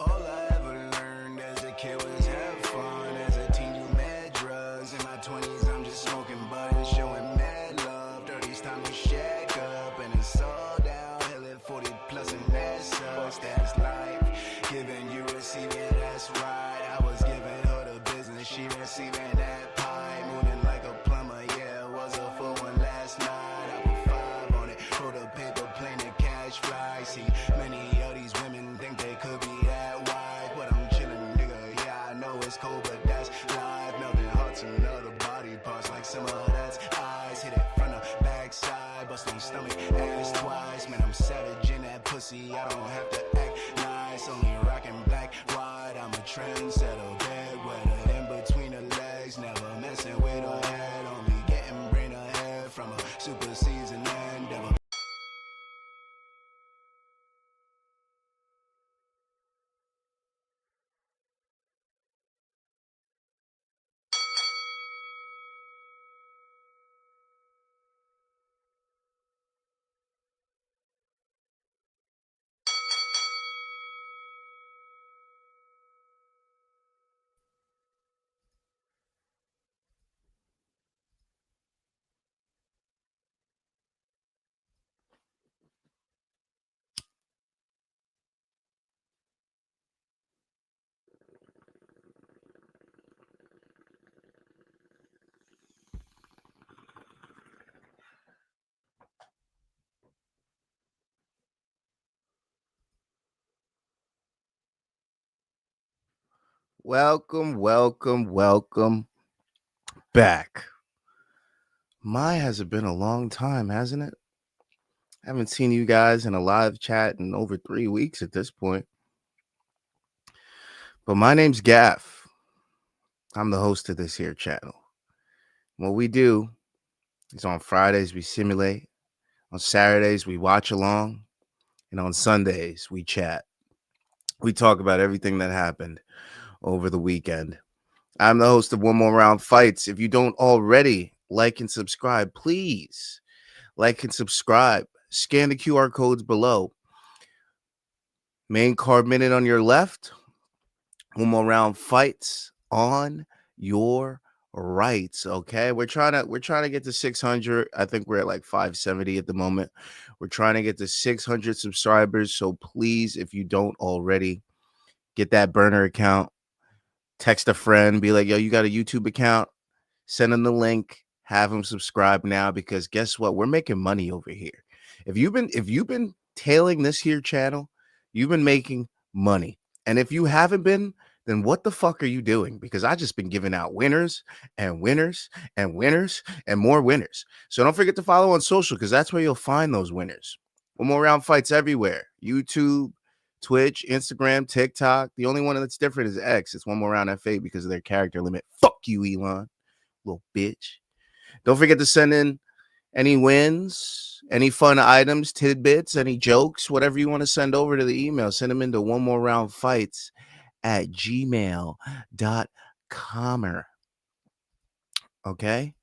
All I ever learned as a kid was have fun. As a teen, you mad drugs. In my 20s, I'm just smoking buds, showing mad love. 30s time to shack up, and it's all downhill at 40 plus, and that sucks. That's life. Giving you receiving, that's right. I was giving her the business, she receiving that pie. Moving like a plumber, yeah, it was a full one last night. I put 5 on it, wrote a paper plane to cash fly. See, many of these women think they could be cold, but that's live. Melting hearts and other body parts like some of that's eyes. Hit it from the backside, busting stomach, ass twice. Man, I'm savage in that pussy. I don't have to act nice. Only rocking black, white. I'm a trendsetter, bedwetter. In between the legs, never messing with her head. Only getting brain ahead from a super season endeavor. Welcome back. Has it been a long time, hasn't it? I haven't seen you guys in a live chat in over 3 weeks at this point. But my name's Gaff. I'm the host of this here channel. What we do is on Fridays we simulate, on Saturdays we watch along, and on Sundays we chat. We talk about everything that happened over the weekend. I'm the host of One More Round Fights. If you don't already like and subscribe, please like and subscribe. Scan the QR codes below. Main card minute on your left. One More Round Fights on your right. Okay, we're trying to get to 600. I think we're at like 570 at the moment. We're trying to get to 600 subscribers. So please, if you don't already, get that burner account. Text a friend, be like, yo, you got a YouTube account? Send them the link, have them subscribe now, because guess what? We're making money over here. If you've been tailing this here channel, you've been making money. And if you haven't been, then what the fuck are you doing? Because I just been giving out winners and winners and winners and more winners. So don't forget to follow on social, because that's where you'll find those winners. One More Round Fights everywhere. YouTube, Twitch, Instagram, TikTok. The only one that's different is X. It's One More Round F8 because of their character limit. Fuck you, Elon. Little bitch. Don't forget to send in any wins, any fun items, tidbits, any jokes, whatever you want to send over to the email. Send them into One More Round Fights at gmail.com. Okay?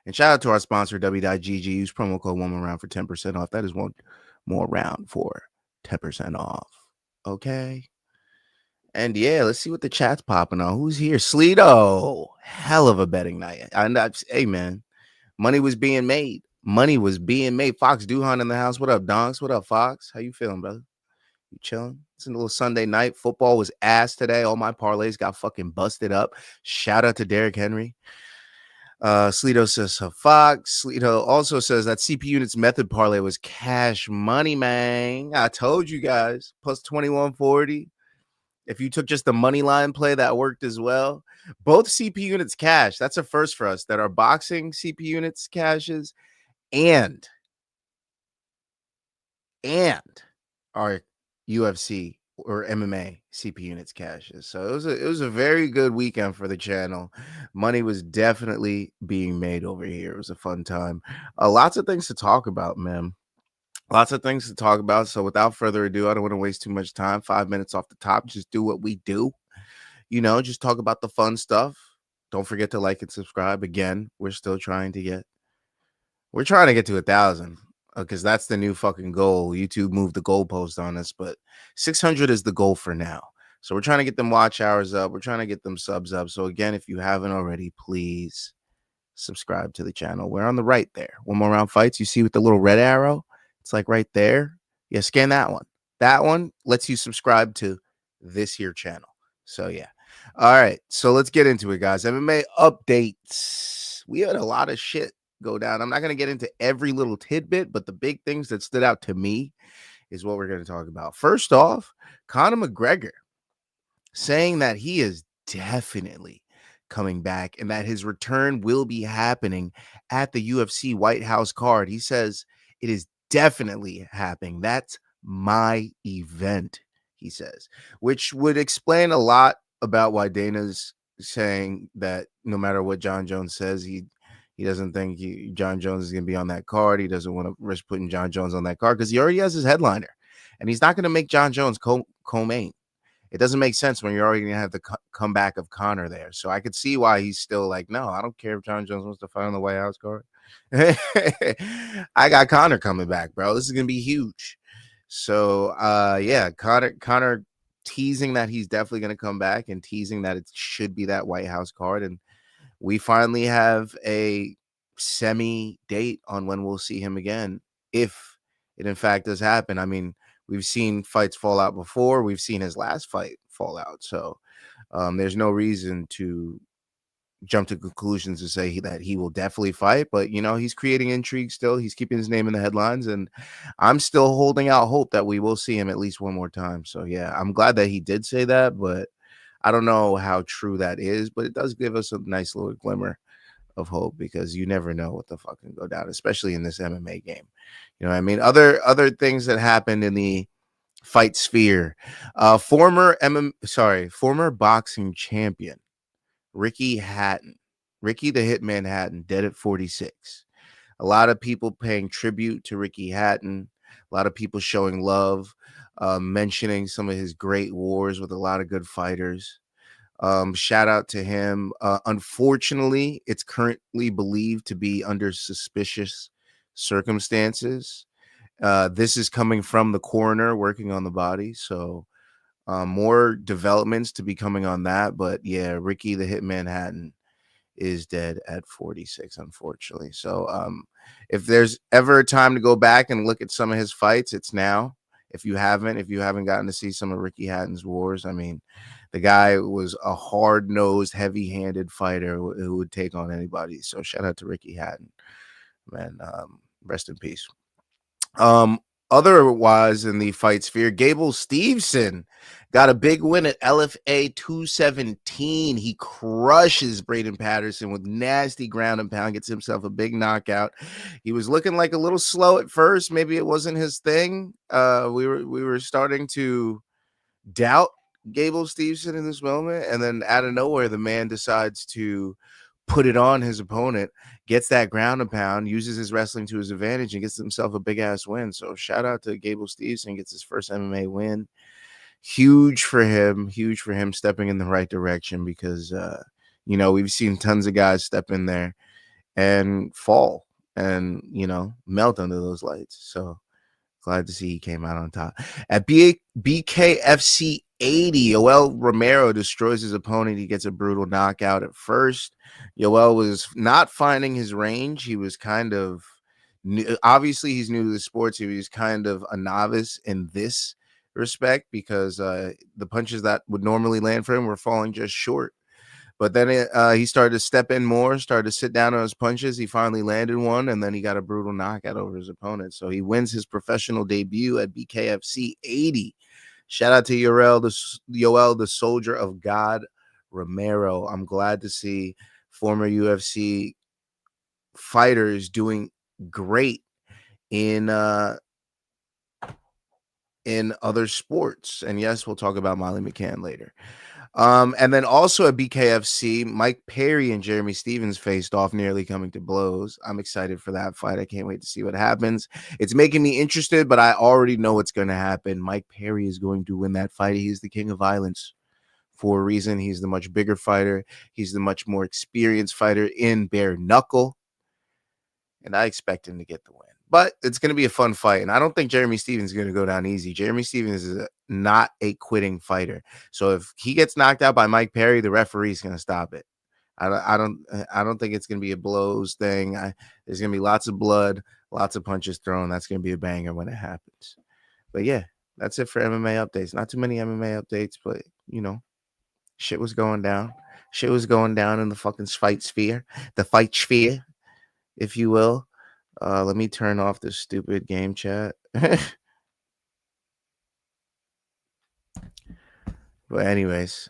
And shout out to our sponsor, W.GG. Use promo code One More Round for 10% off. That is One More Round for 10% off. Okay? And yeah, let's see what the chat's popping on. Who's here? Sleeto. Hell of a betting night. Hey, man. Money was being made. Fox Duhan in the house. What up, Donks? What up, Fox? How you feeling, brother? You chilling? It's a little Sunday night. Football was ass today. All my parlays got fucking busted up. Shout out to Derrick Henry. Sleeto says Fox. Sleeto also says that CP Units method parlay was cash money, man. I told you guys. Plus 2140. If you took just the money line play, that worked as well. Both CP Units cash. That's a first for us. That our boxing CP Units cashes and our UFC or MMA CP Units cashes. So it was a very good weekend for the channel. Money was definitely being made over here. It was a fun time. Lots of things to talk about, man. Lots of things to talk about. So without further ado, I don't want to waste too much time. 5 minutes off the top. Just do what we do. just talk about the fun stuff. Don't forget to like and subscribe. Again, we're trying to get to 1,000 because that's the new fucking goal. YouTube moved the goalpost on us, but 600 is the goal for now. So we're trying to get them watch hours up. We're trying to get them subs up. So again, if you haven't already, please subscribe to the channel. We're on the right there. One More Round Fights. You see with the little red arrow? It's like right there. Yeah, scan that one. That one lets you subscribe to this here channel. So yeah. All right. So let's get into it, guys. MMA updates. We had a lot of shit go down. I'm not going to get into every little tidbit, but the big things that stood out to me is what we're going to talk about. First off, Conor McGregor saying that he is definitely coming back and that his return will be happening at the UFC White House card. He says it is definitely happening. That's my event, he says, which would explain a lot about why Dana's saying that no matter what Jon Jones says, he doesn't think Jon Jones is going to be on that card. He doesn't want to risk putting Jon Jones on that card because he already has his headliner, and he's not going to make Jon Jones co-main. It doesn't make sense when you're already going to have the comeback of Conor there. So I could see why he's still like, no, I don't care if Jon Jones wants to fight on the White House card. I got Conor coming back, bro. This is going to be huge. So, yeah, Conor teasing that he's definitely going to come back and teasing that it should be that White House card. And we finally have a semi date on when we'll see him again, if it in fact does happen. I mean, we've seen fights fall out before. We've seen his last fight fall out. So there's no reason to jump to conclusions to say that he will definitely fight. But, he's creating intrigue still. He's keeping his name in the headlines. And I'm still holding out hope that we will see him at least one more time. So, yeah, I'm glad that he did say that. But I don't know how true that is. But it does give us a nice little glimmer of hope because you never know what the fuck can go down, especially in this MMA game. You know what I mean? Other things that happened in the fight sphere. Former boxing champion Ricky the Hitman Hatton, dead at 46. A lot of people paying tribute to Ricky Hatton. A lot of people showing love, mentioning some of his great wars with a lot of good fighters. Shout out to him. Unfortunately, it's currently believed to be under suspicious circumstances. This is coming from the coroner working on the body. So more developments to be coming on that. But yeah, Ricky the Hitman Hatton is dead at 46, unfortunately. So if there's ever a time to go back and look at some of his fights, it's now. If you haven't gotten to see some of Ricky Hatton's wars, I mean, the guy was a hard-nosed, heavy-handed fighter who would take on anybody. So shout out to Ricky Hatton, man. Rest in peace. Otherwise, in the fight sphere, Gable Steveson got a big win at LFA 217. He crushes Braden Patterson with nasty ground and pound, gets himself a big knockout. He was looking like a little slow at first. Maybe it wasn't his thing. We were starting to doubt Gable Steveson in this moment, and then out of nowhere, the man decides to put it on his opponent, gets that ground and pound, uses his wrestling to his advantage, and gets himself a big-ass win. So shout out to Gable Steveson, gets his first MMA win. Huge for him stepping in the right direction because, we've seen tons of guys step in there and fall and, melt under those lights. So glad to see he came out on top. At BKFC 80, Yoel Romero destroys his opponent. He gets a brutal knockout at first. Yoel was not finding his range. He was kind of new. Obviously, he's new to the sports. He was kind of a novice in this respect because the punches that would normally land for him were falling just short. But then he started to step in more, started to sit down on his punches. He finally landed one, and then he got a brutal knockout over his opponent. So he wins his professional debut at BKFC 80. Shout out to Yoel, the Soldier of God Romero. I'm glad to see former UFC fighters doing great in other sports. And yes, we'll talk about Molly McCann later. And then also at BKFC, Mike Perry and Jeremy Stevens faced off, nearly coming to blows. I'm excited for that fight. I can't wait to see what happens. It's making me interested, but I already know what's going to happen. Mike Perry is going to win that fight. He is the king of violence for a reason. He's the much bigger fighter. He's the much more experienced fighter in bare knuckle. And I expect him to get the win. But it's going to be a fun fight. And I don't think Jeremy Stephens is going to go down easy. Jeremy Stephens is not a quitting fighter. So if he gets knocked out by Mike Perry, the referee is going to stop it. I don't think it's going to be a blows thing. There's going to be lots of blood, lots of punches thrown. That's going to be a banger when it happens. But yeah, that's it for MMA updates. Not too many MMA updates, but shit was going down. Shit was going down in the fucking fight sphere, if you will. Let me turn off this stupid game chat. But anyways,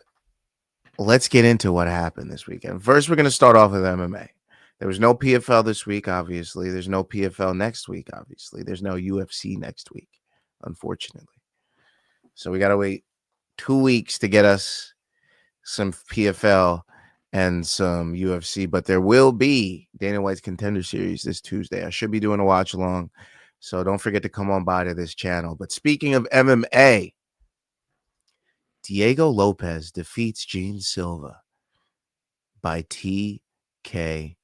let's get into what happened this weekend. First, we're going to start off with MMA. There was no PFL this week, obviously. There's no PFL next week, obviously. There's no UFC next week, unfortunately. So we got to wait 2 weeks to get us some PFL and some UFC, but there will be Dana White's Contender Series this Tuesday. I should be doing a watch along, so don't forget to come on by to this channel. But speaking of MMA, Diego Lopes defeats Gene Silva by TKO.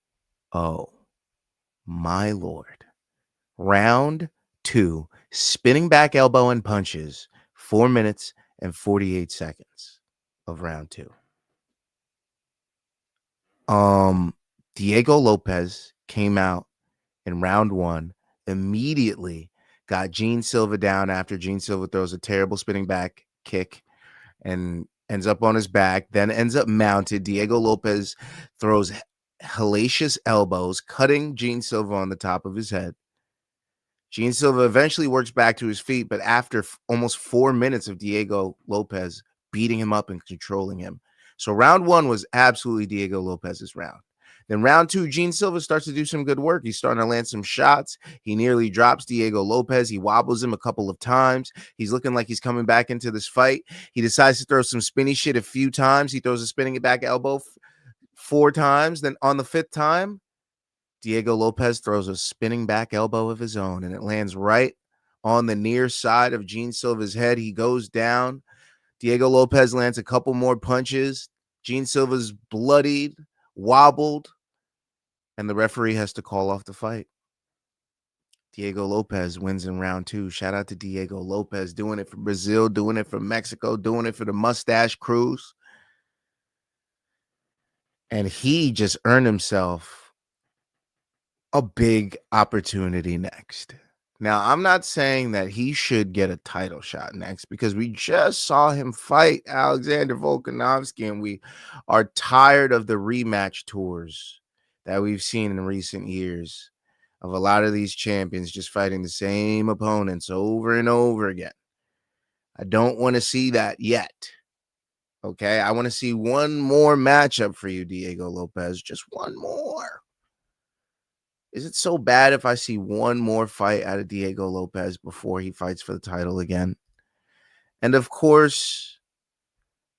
My lord. Round 2, spinning back elbow and punches, 4 minutes and 48 seconds of round 2. Diego Lopes came out in round 1, immediately got Gene Silva down after Gene Silva throws a terrible spinning back kick and ends up on his back, then ends up mounted. Diego Lopes throws hellacious elbows, cutting Gene Silva on the top of his head. Gene Silva eventually works back to his feet, but after almost 4 minutes of Diego Lopes beating him up and controlling him. So round 1 was absolutely Diego Lopes's round. Then round 2, Gene Silva starts to do some good work. He's starting to land some shots. He nearly drops Diego Lopes. He wobbles him a couple of times. He's looking like he's coming back into this fight. He decides to throw some spinny shit a few times. He throws a spinning back elbow 4 times. Then on the 5th time, Diego Lopes throws a spinning back elbow of his own, and it lands right on the near side of Gene Silva's head. He goes down. Diego Lopes lands a couple more punches. Gene Silva's bloodied, wobbled, and the referee has to call off the fight. Diego Lopes wins in round 2. Shout out to Diego Lopes, doing it for Brazil, doing it for Mexico, doing it for the Mustache Cruise. And he just earned himself a big opportunity next. Now, I'm not saying that he should get a title shot next, because we just saw him fight Alexander Volkanovski, and we are tired of the rematch tours that we've seen in recent years of a lot of these champions just fighting the same opponents over and over again. I don't want to see that yet. Okay, I want to see one more matchup for you, Diego Lopes. Just one more. Is it so bad if I see one more fight out of Diego Lopes before he fights for the title again? And of course,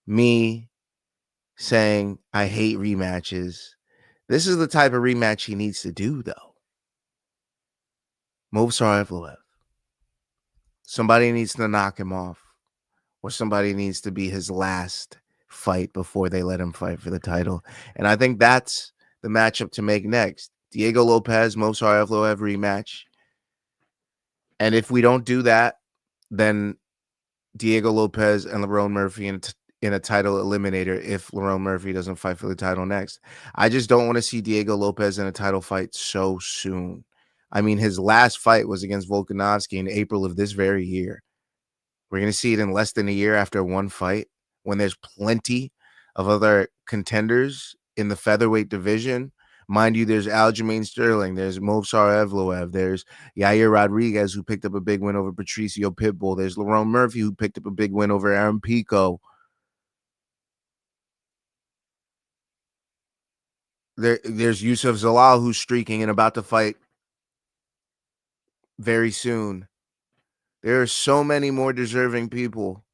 me saying I hate rematches. This is the type of rematch he needs to do, though. Movsar. Somebody needs to knock him off, or somebody needs to be his last fight before they let him fight for the title. And I think that's the matchup to make next. Diego Lopes, Movsar rematch. And if we don't do that, then Diego Lopes and Lerone Murphy in a title eliminator if Lerone Murphy doesn't fight for the title next. I just don't want to see Diego Lopes in a title fight so soon. I mean, his last fight was against Volkanovski in April of this very year. We're going to see it in less than a year after one fight, when there's plenty of other contenders in the featherweight division. Mind you, there's Aljamain Sterling, there's Movsar Evloev, there's Yair Rodriguez, who picked up a big win over Patricio Pitbull, there's Lerone Murphy, who picked up a big win over Aaron Pico. There's Yusuf Zalal, who's streaking and about to fight very soon. There are so many more deserving people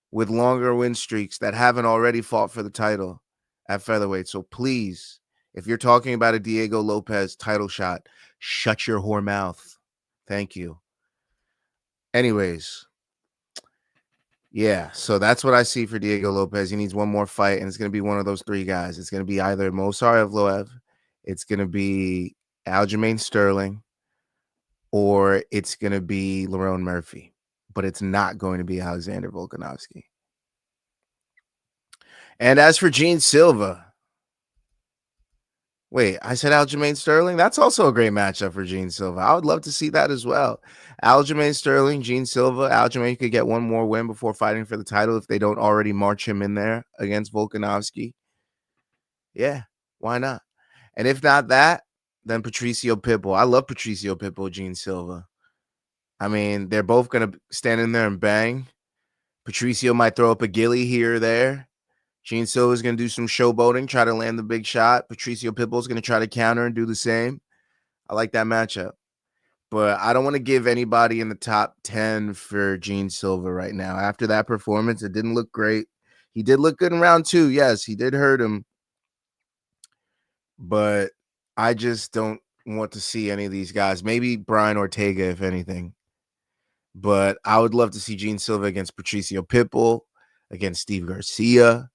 with longer win streaks that haven't already fought for the title at featherweight. So please, if you're talking about a Diego Lopes title shot, shut your whore mouth. Thank you. Anyways, Yeah, so that's what I see for Diego Lopes. He needs one more fight, and it's going to be one of those three guys. It's going to be either Movsar Evloev, it's going to be Aljamain Sterling, or it's going to be Lerone Murphy. But it's not going to be Alexander Volkanovski. And as for Gene Silva, wait, I said Aljamain Sterling? That's also a great matchup for Gene Silva. I would love to see that as well. Aljamain Sterling, Gene Silva. Aljamain could get one more win before fighting for the title if they don't already march him in there against Volkanovski. Yeah, why not? And if not that, then Patricio Pitbull. I love Patricio Pitbull, Gene Silva. I mean, they're both going to stand in there and bang. Patricio might throw up a gilly here or there. Gene Silva's going to do some showboating, try to land the big shot. Patricio Pitbull's going to try to counter and do the same. I like that matchup. But I don't want to give anybody in the top 10 for Gene Silva right now. After that performance, it didn't look great. He did look good in round 2. Yes, he did hurt him. But I just don't want to see any of these guys. Maybe Brian Ortega, if anything. But I would love to see Gene Silva against Patricio Pitbull, against Steve Garcia,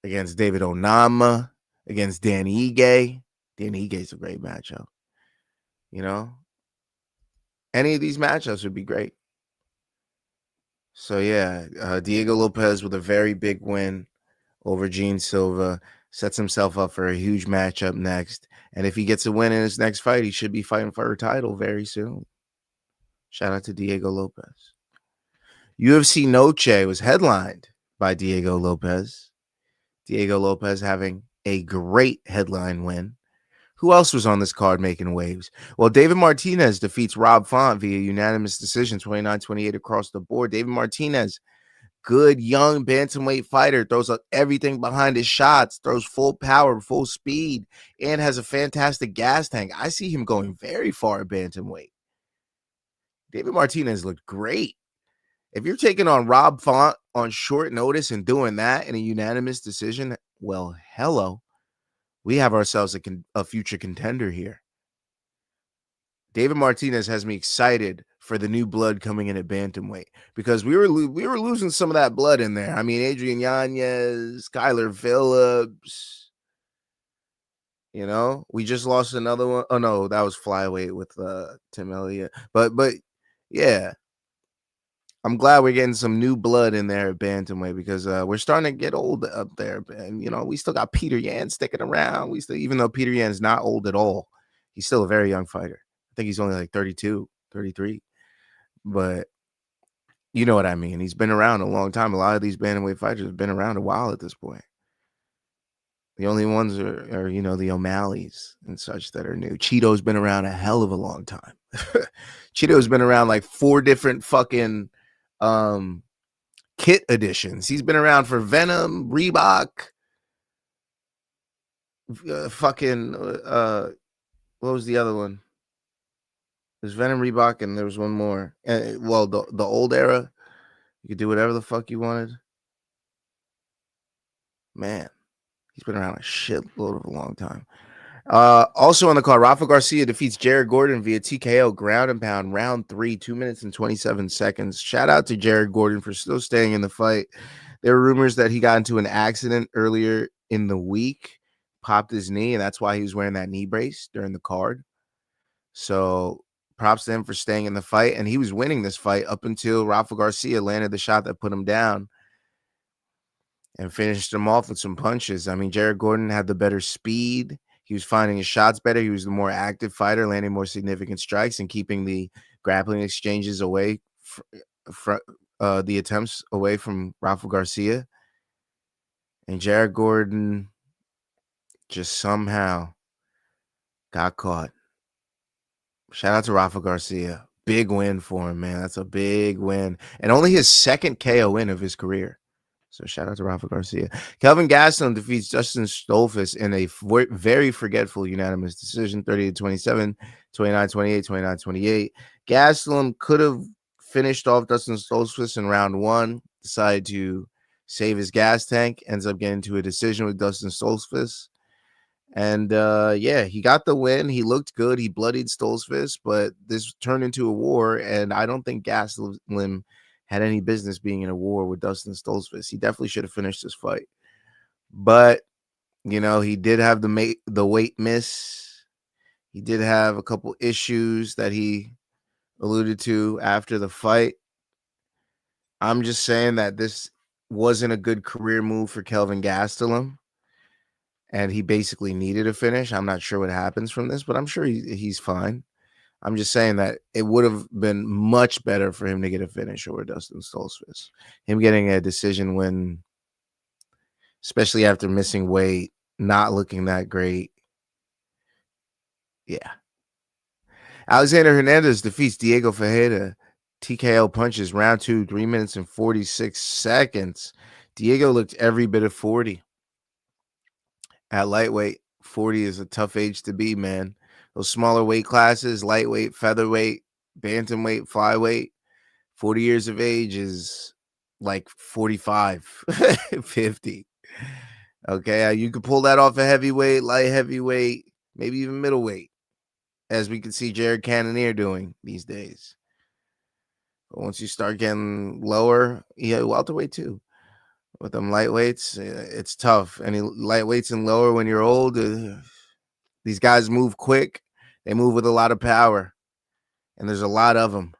against David Onama, against Dan Ige. Dan Ige's a great matchup. You know? Any of these matchups would be great. So, yeah, Diego Lopes with a very big win over Gene Silva. Sets himself up for a huge matchup next. And if he gets a win in his next fight, he should be fighting for a title very soon. Shout out to Diego Lopes. UFC Noche was headlined by Diego Lopes. Diego Lopes having a great headline win. Who else was on this card making waves? Well, David Martinez defeats Rob Font via unanimous decision, 29-28 across the board. David Martinez, good young bantamweight fighter, throws up everything behind his shots, throws full power, full speed, and has a fantastic gas tank. I see him going very far at bantamweight. David Martinez looked great. If you're taking on Rob Font on short notice and doing that in a unanimous decision, well, hello. We have ourselves a future contender here. David Martinez has me excited for the new blood coming in at bantamweight because we were losing some of that blood in there. I mean, Adrian Yanez, Skylar Phillips. You know, we just lost another one. Oh no, that was flyweight with Tim Elliott. But yeah, I'm glad we're getting some new blood in there at bantamweight because we're starting to get old up there. And, you know, we still got Peter Yan sticking around. Even though Peter Yan's not old at all, he's still a very young fighter. I think he's only like 32, 33. But you know what I mean. He's been around a long time. A lot of these bantamweight fighters have been around a while at this point. The only ones are you know, the O'Malley's and such that are new. Cheeto's been around a hell of a long time. Cheeto's been around like 4 different fucking kit editions. He's been around for Venom, Reebok, what was the other one? There's Venom, Reebok, and there was one more. Well, the old era, you could do whatever the fuck you wanted. Man, he's been around a shitload of a long time. Also on the card, Rafa Garcia defeats Jared Gordon via TKO ground and pound, round 3, 2 minutes and 27 seconds. Shout out to Jared Gordon for still staying in the fight. There were rumors that he got into an accident earlier in the week, popped his knee, and that's why he was wearing that knee brace during the card. So props to him for staying in the fight, and he was winning this fight up until Rafa Garcia landed the shot that put him down and finished him off with some punches. I mean, Jared Gordon had the better speed. He was finding his shots better. He was the more active fighter, landing more significant strikes and keeping the grappling exchanges away from the attempts away from Rafa Garcia. And Jared Gordon just somehow got caught. Shout out to Rafa Garcia. Big win for him, man. That's a big win. And only his second KO win of his career. So shout out to Rafa Garcia. Kelvin Gastelum defeats Dustin Stolfus in a very forgetful unanimous decision, 30-27, 29-28, 29-28. Gastelum could have finished off Dustin Stolfus in round 1, decided to save his gas tank, ends up getting to a decision with Dustin Stolfus. And yeah, he got the win. He looked good. He bloodied Stolfus, but this turned into a war, and I don't think Gastelum had any business being in a war with Dustin Stoltzfus. He definitely should have finished this fight. But, he did have the weight miss. He did have a couple issues that he alluded to after the fight. I'm just saying that this wasn't a good career move for Kelvin Gastelum, and he basically needed a finish. I'm not sure what happens from this, but I'm sure he's fine. I'm just saying that it would have been much better for him to get a finish over Dustin Stoltzfus. Him getting a decision win, especially after missing weight, not looking that great. Yeah. Alexander Hernandez defeats Diego Ferreira. TKO punches round 2, 3 minutes and 46 seconds. Diego looked every bit of 40. At lightweight, 40 is a tough age to be, man. Those smaller weight classes, lightweight, featherweight, bantamweight, flyweight, 40 years of age is like 45, 50. Okay, you could pull that off a heavyweight, light heavyweight, maybe even middleweight, as we can see Jared Cannonier doing these days. But once you start getting lower, welterweight too. With them lightweights, it's tough. Any lightweights and lower when you're old, these guys move quick. They move with a lot of power, and there's a lot of them.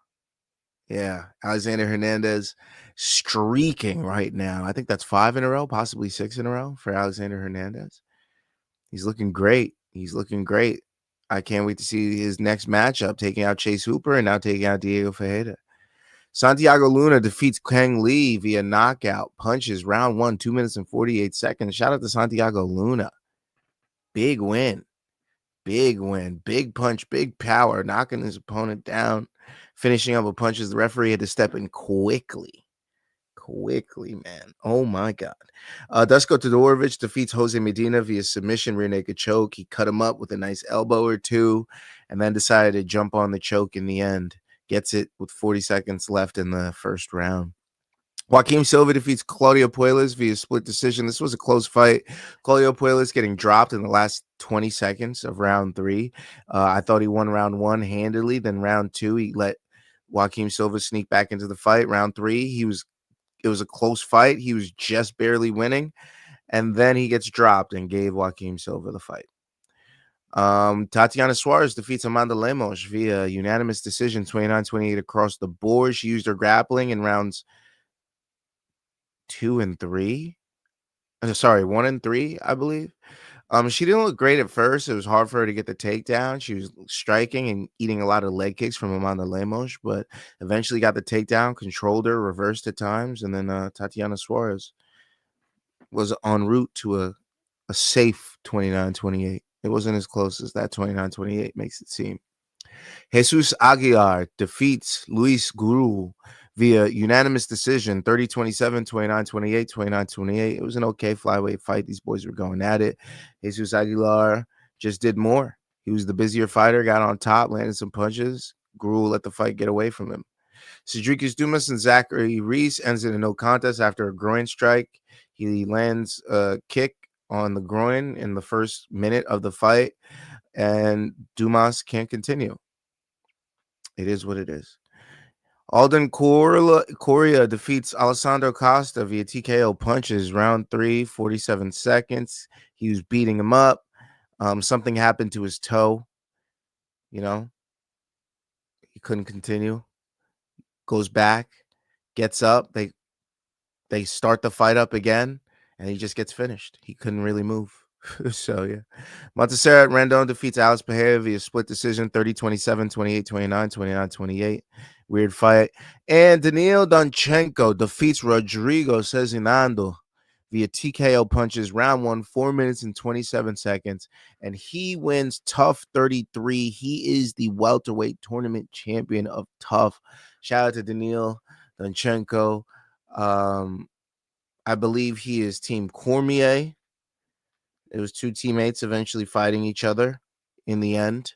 Yeah, Alexander Hernandez streaking right now. I think that's 5 in a row, possibly 6 in a row for Alexander Hernandez. He's looking great. I can't wait to see his next matchup, taking out Chase Hooper and now taking out Diego Ferreira. Santiago Luna defeats Kang Lee via knockout punches round 1, 2 minutes and 48 seconds. Shout out to Santiago Luna. Big win. Big punch, big power, knocking his opponent down, finishing up with punches. The referee had to step in quickly, man. Oh my God. Dusko Todorovic defeats Jose Medina via submission, rear naked choke. He cut him up with a nice elbow or two and then decided to jump on the choke in the end. Gets it with 40 seconds left in the first round. Joaquim Silva defeats Claudio Puelles via split decision. This was a close fight. Claudio Puelles getting dropped in the last 20 seconds of round 3. I thought he won round 1 handily. Then round 2, he let Joaquim Silva sneak back into the fight. Round 3, it was a close fight. He was just barely winning. And then he gets dropped and gave Joaquim Silva the fight. Tatiana Suarez defeats Amanda Lemos via unanimous decision, 29-28 across the board. She used her grappling in rounds 1 and 3, I believe. She didn't look great at first. It was hard for her to get the takedown. She was striking and eating a lot of leg kicks from Amanda Lemos, but eventually got the takedown, controlled her, reversed at times, and then Tatiana Suarez was en route to a safe 29-28. It wasn't as close as that 29-28 makes it seem. Jesus Aguilar defeats Luis Guru via unanimous decision, 30-27, 29-28, 29-28. It was an okay flyweight fight. These boys were going at it. Jesus Aguilar just did more. He was the busier fighter, got on top, landed some punches. Guru let the fight get away from him. Cedricus Dumas and Zachary Reese ends in a no contest after a groin strike. He lands a kick on the groin in the first minute of the fight, and Dumas can't continue. It is what it is. Alden Correa defeats Alessandro Costa via TKO punches, round 3, 47 seconds. He was beating him up. Something happened to his toe. He couldn't continue. Goes back, gets up. They start the fight up again, and he just gets finished. He couldn't really move. So, yeah. Montserrat Rendon defeats Alice Pereira via split decision, 30-27, 28-29, 29-28. Weird fight. And Daniil Donchenko defeats Rodrigo Cezinando via TKO punches, round 1, 4 minutes and 27 seconds. And he wins TUF 33. He is the welterweight tournament champion of TUF. Shout out to Daniil Donchenko. I believe he is Team Cormier. It was 2 teammates eventually fighting each other in the end.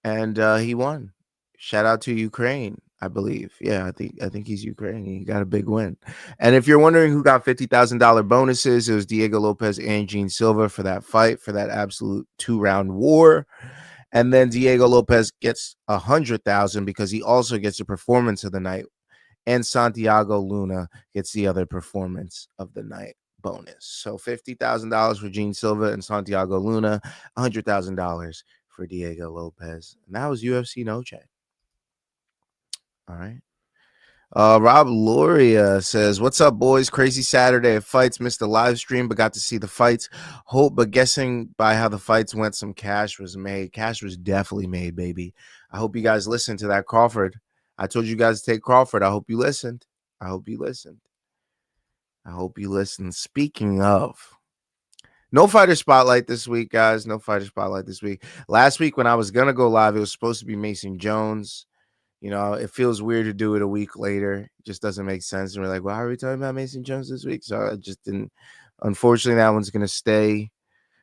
And he won. Shout out to Ukraine, I believe. Yeah, I think he's Ukrainian. He got a big win. And if you're wondering who got $50,000 bonuses, it was Diego Lopes and Gene Silva for that fight, for that absolute 2-round war. And then Diego Lopes gets $100,000 because he also gets a performance of the night and Santiago Luna gets the other performance of the night bonus. So $50,000 for Gene Silva and Santiago Luna, $100,000 for Diego Lopes. And that was UFC Noche. All right. Rob Loria says, "What's up, boys? Crazy Saturday of fights. Missed the live stream, but got to see the fights. But guessing by how the fights went, some cash was made. Cash was definitely made, baby. I hope you guys listened to that Crawford. I told you guys to take Crawford. I hope you listened. I hope you listened. I hope you listened. Speaking of, no fighter spotlight this week, guys. No fighter spotlight this week. Last week when I was gonna go live, it was supposed to be Mason Jones. You know, it feels weird to do it a week later. It just doesn't make sense. And we're like, well, how are we talking about Mason Jones this week? So I just didn't. Unfortunately, that one's going to stay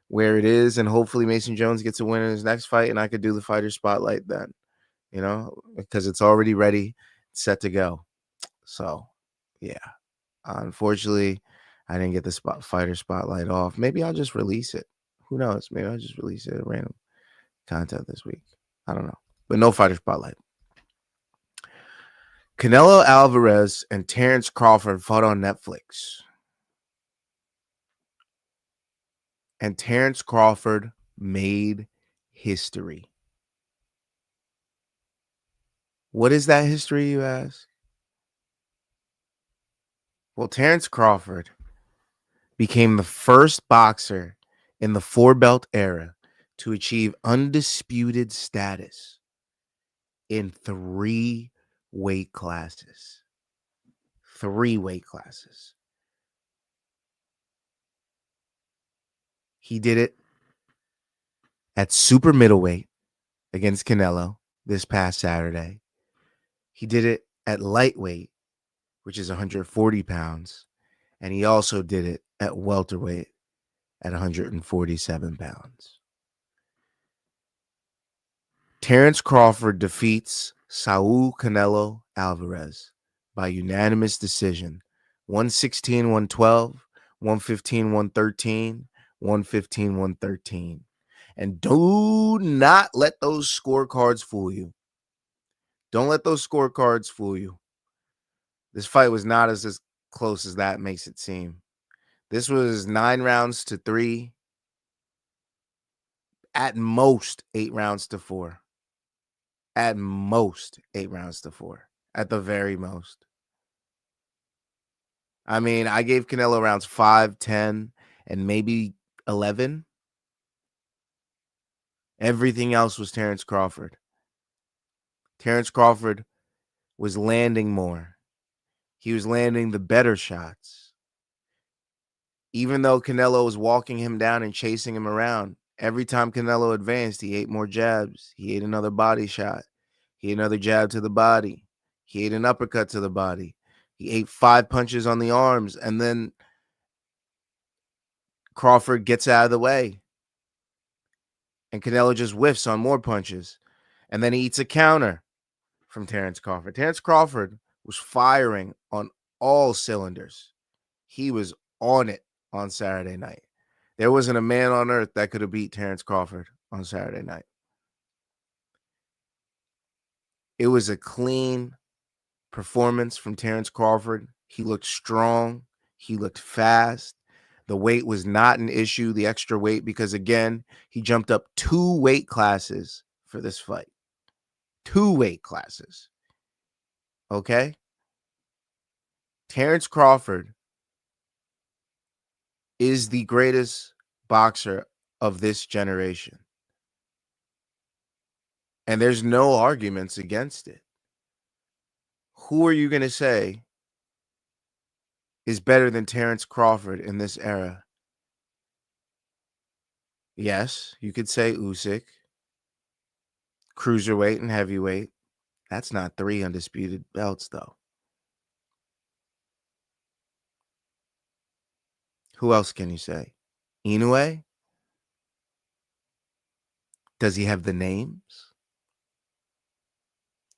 where it is. And hopefully Mason Jones gets a win in his next fight. And I could do the fighter spotlight then, you know, because it's already ready, set to go. So, yeah. Unfortunately, I didn't get the fighter spotlight off. Maybe I'll just release it. Who knows? Maybe I'll just release it at random content this week. I don't know. But no fighter spotlight. Canelo Alvarez and Terence Crawford fought on Netflix. And Terence Crawford made history. What is that history, you ask? Well, Terence Crawford became the first boxer in the four-belt era to achieve undisputed status in 3 weight classes. 3 weight classes. He did it at super middleweight against Canelo this past Saturday. He did it at lightweight, which is 140 pounds. And he also did it at welterweight at 147 pounds. Terence Crawford defeats Saul Canelo Alvarez by unanimous decision. 116-112, 115-113, 115-113. And do not let those scorecards fool you. Don't let those scorecards fool you. This fight was not as close as that makes it seem. This was 9 rounds to 3. At most, 8 rounds to 4. At most, 8 rounds to 4. At the very most. I mean, I gave Canelo rounds 5, 10, and maybe 11. Everything else was Terence Crawford. Terence Crawford was landing more. He was landing the better shots. Even though Canelo was walking him down and chasing him around, every time Canelo advanced, he ate more jabs. He ate another body shot. He ate another jab to the body. He ate an uppercut to the body. He ate 5 punches on the arms, and then Crawford gets out of the way. And Canelo just whiffs on more punches. And then he eats a counter from Terence Crawford. Terence Crawford was firing on all cylinders. He was on it on Saturday night. There wasn't a man on earth that could have beat Terence Crawford on Saturday night. It was a clean performance from Terence Crawford. He looked strong. He looked fast. The weight was not an issue, the extra weight, because, again, he jumped up 2 weight classes for this fight. 2 weight classes. Okay? Terence Crawford is the greatest boxer of this generation. And there's no arguments against it. Who are you going to say is better than Terence Crawford in this era? Yes, you could say Usyk, cruiserweight and heavyweight. That's not 3 undisputed belts, though. Who else can you say? Inoue? Does he have the names?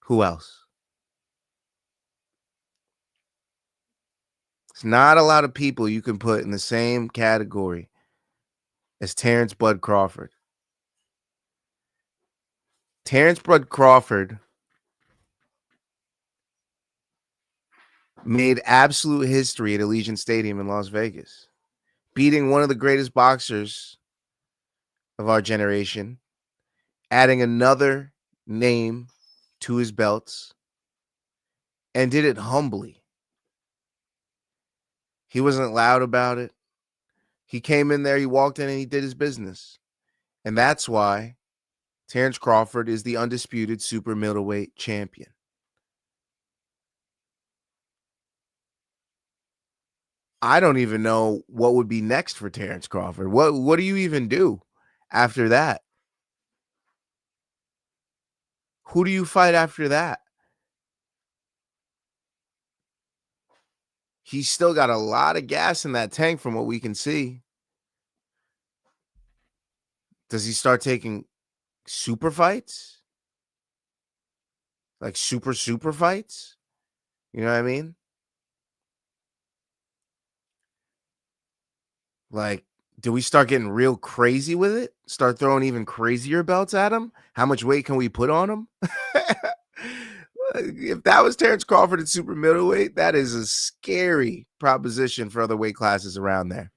Who else? It's not a lot of people you can put in the same category as Terence Bud Crawford. Terence Bud Crawford made absolute history at Allegiant Stadium in Las Vegas, beating one of the greatest boxers of our generation, adding another name to his belts, and did it humbly. He wasn't loud about it. He came in there, he walked in, and he did his business. And that's why Terence Crawford is the undisputed super middleweight champion. I don't even know what would be next for Terence Crawford. What do you even do after that? Who do you fight after that? He's still got a lot of gas in that tank from what we can see. Does he start taking super fights? Like super fights? You know what I mean? Like, do we start getting real crazy with it? Start throwing even crazier belts at him? How much weight can we put on him? If that was Terence Crawford at super middleweight, that is a scary proposition for other weight classes around there.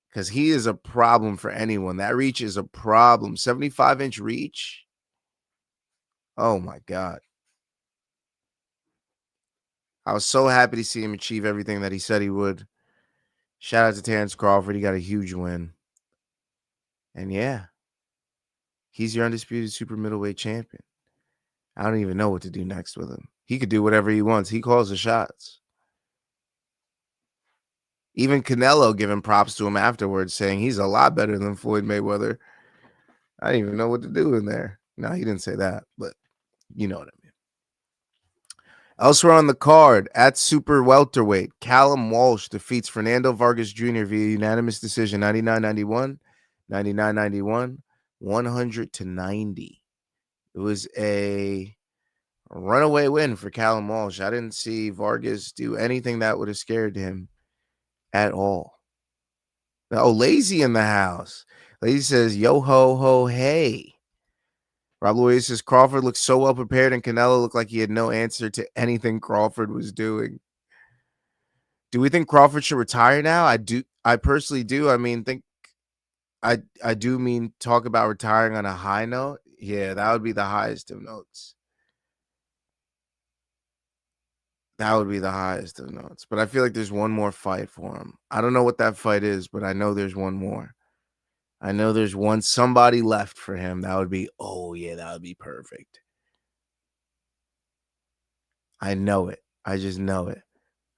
Because he is a problem for anyone. That reach is a problem. 75-inch reach. Oh, my God. I was so happy to see him achieve everything that he said he would. Shout out to Terence Crawford. He got a huge win. And yeah, he's your undisputed super middleweight champion. I don't even know what to do next with him. He could do whatever he wants. He calls the shots. Even Canelo giving props to him afterwards, saying he's a lot better than Floyd Mayweather. I didn't even know what to do in there. No, he didn't say that, but you know what I mean. Elsewhere on the card, at super welterweight, Callum Walsh defeats Fernando Vargas Jr. via unanimous decision, 99-91, 99-91, 100-90. It was a runaway win for Callum Walsh. I didn't see Vargas do anything that would have scared him at all. Oh, Lazy in the house. Lazy says, yo ho ho hey. Rob Louis says Crawford looked so well prepared and Canelo looked like he had no answer to anything Crawford was doing. Do we think Crawford should retire now? I do. I personally do. I mean, I do mean talk about retiring on a high note. Yeah, that would be the highest of notes. That would be the highest of notes. But I feel like there's one more fight for him. I don't know what that fight is, but I know there's one more. I know there's somebody left for him. That would be, oh yeah, that would be perfect. I know it. I just know it.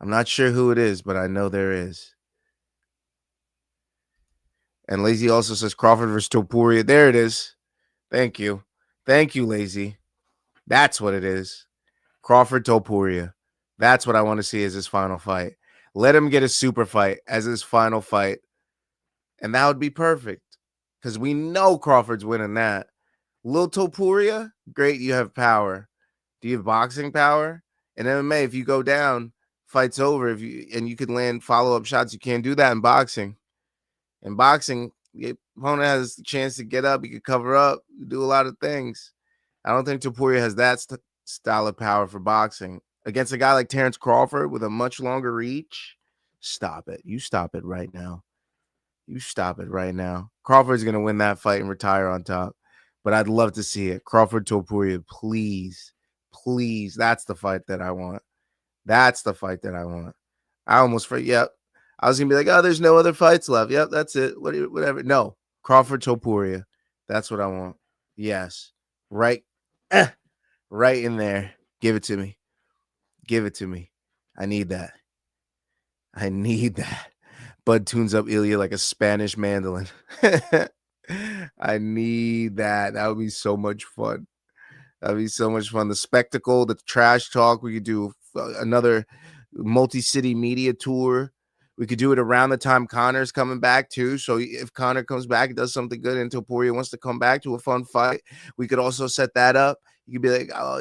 I'm not sure who it is, but I know there is. And Lazy also says Crawford versus Topuria. There it is. Thank you. Thank you, Lazy. That's what it is. Crawford Topuria. That's what I want to see as his final fight. Let him get a super fight as his final fight. And that would be perfect. Because we know Crawford's winning that. Lil Topuria, great, you have power. Do you have boxing power? In MMA, if you go down, fight's over. And you can land follow-up shots. You can't do that in boxing. In boxing, the opponent has the chance to get up. He could cover up, do a lot of things. I don't think Topuria has that style of power for boxing. Against a guy like Terence Crawford with a much longer reach, stop it. You stop it right now. You stop it right now. Crawford's going to win that fight and retire on top. But I'd love to see it. Crawford Topuria, please. Please. That's the fight that I want. That's the fight that I want. I almost forgot. Yep. I was going to be like, oh, there's no other fights left. Yep, that's it. Whatever. No. Crawford Topuria. That's what I want. Yes. Right. Right in there. Give it to me. Give it to me. I need that. I need that. Bud tunes up Ilya like a Spanish mandolin. I need that. That would be so much fun. That would be so much fun. The spectacle, the trash talk. We could do another multi-city media tour. We could do it around the time Connor's coming back too. So if Connor comes back, does something good, and Topuria wants to come back to a fun fight, we could also set that up. You could be like, oh,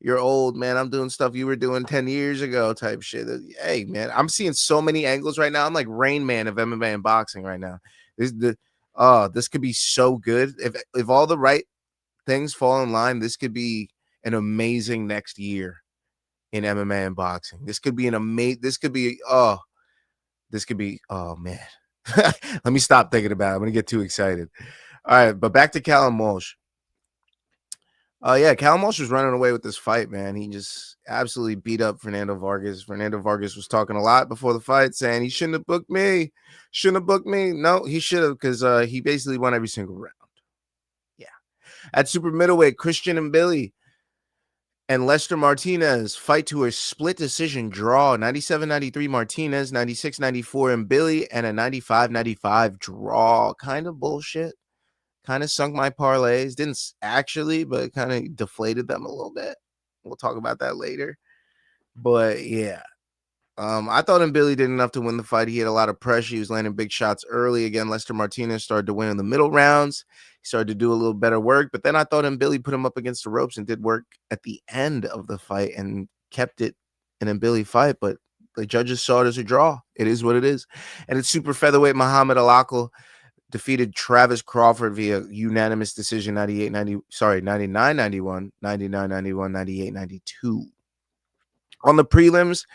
you're old, man. I'm doing stuff you were doing 10 years ago type shit. Hey, man, I'm seeing so many angles right now. I'm like Rain Man of MMA and boxing right now. This could be so good. If all the right things fall in line, this could be an amazing next year. in MMA and boxing. This could be an amazing. This could be oh man. Let me stop thinking about it. I'm gonna get too excited. All right, but back to Callum Walsh. Yeah, Callum Walsh was running away with this fight, man. He just absolutely beat up Fernando Vargas. Fernando Vargas was talking a lot before the fight, saying he shouldn't have booked me. Shouldn't have booked me. No, he should have, because he basically won every single round. Yeah. At super middleweight, Christian and Billy and Lester Martinez fight to a split decision draw. 97-93 Martinez, 96-94 and Billy, and a 95-95 draw. Kind of bullshit. Kind of sunk my parlays. Didn't actually, but kind of deflated them a little bit. We'll talk about that later. But yeah, I thought Billy did enough to win the fight. He had a lot of pressure. He was landing big shots early. Again, Lester Martinez started to win in the middle rounds. He started to do a little better work. But then I thought Billy put him up against the ropes and did work at the end of the fight and kept it an Billy fight. But the judges saw it as a draw. It is what it is. And it's super featherweight. Akhmadaliev defeated Travis Crawford via unanimous decision 99-91, 99-91, 98-92. On the prelims,